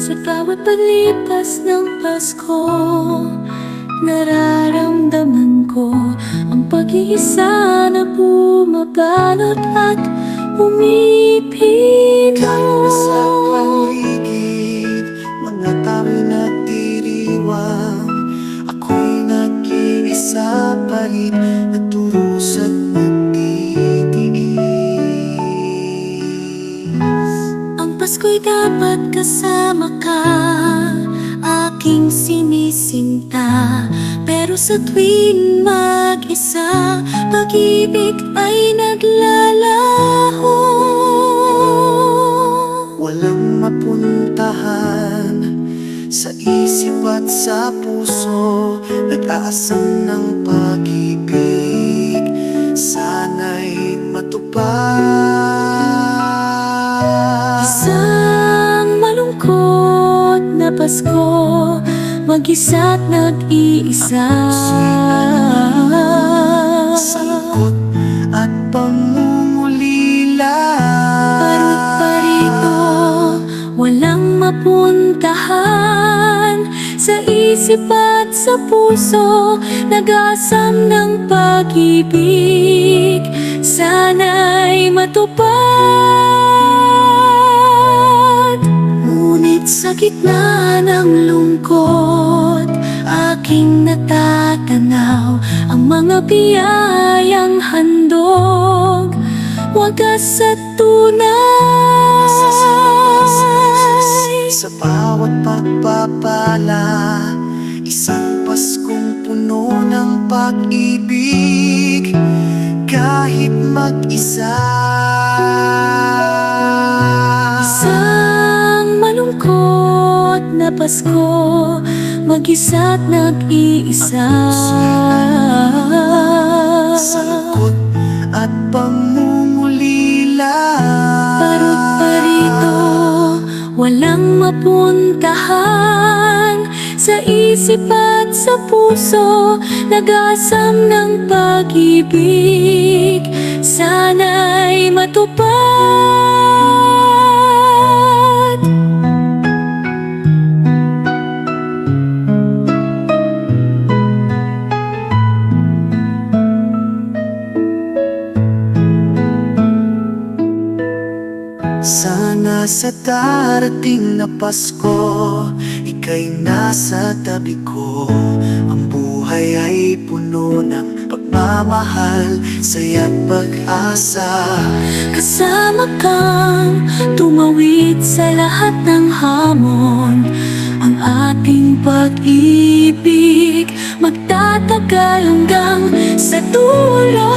Sa bawat palipas ng Pasko, nararamdaman ko ang pag-iisa na bumabalot at umipino. Kahit nasa paligid, mga tao'y nagdiriwang, ako'y nag-iisa pa rin, nagdurusa at nagtitiis. Ang Pasko'y dapat kasama ka, aking sinisinta. Pero sa tuwing mag-isa, pag-ibig ay naglalaho. Walang mapuntahan sa isip at sa puso, nag-aasam ng pag-ibig, sana'y matupad. Isang malungkot na Pasko, mag-isa't nag-iisa. Sangkot at pangungulila, Parot pa rito, walang mapuntahan. Sa isip at sa puso, nag-asam ng pag-ibig, sana'y matupad. Ngunit sa gitna ng lungkot, aking natatanaw ang mga biyayang handog, wagas at tunay. sa bawat pagpapala, isang Paskong puno ng pag-ibig, kahit mag-isa. Isang malungkot na Pasko, mag-isa't nag-iisa. Sangkot at pangungulila, Parot pa rito, walang mapuntahan. Sa isip at sa puso, nag-asam ng pag-ibig, sana'y matupad. sana sa darating na Pasko, ika'y nasa tabi ko. Ang buhay ay puno ng pagmamahal, saya't pag-asa. Kasama kang tumawid sa lahat ng hamon. Ang ating pag-ibig magtatagal hanggang sa dulo.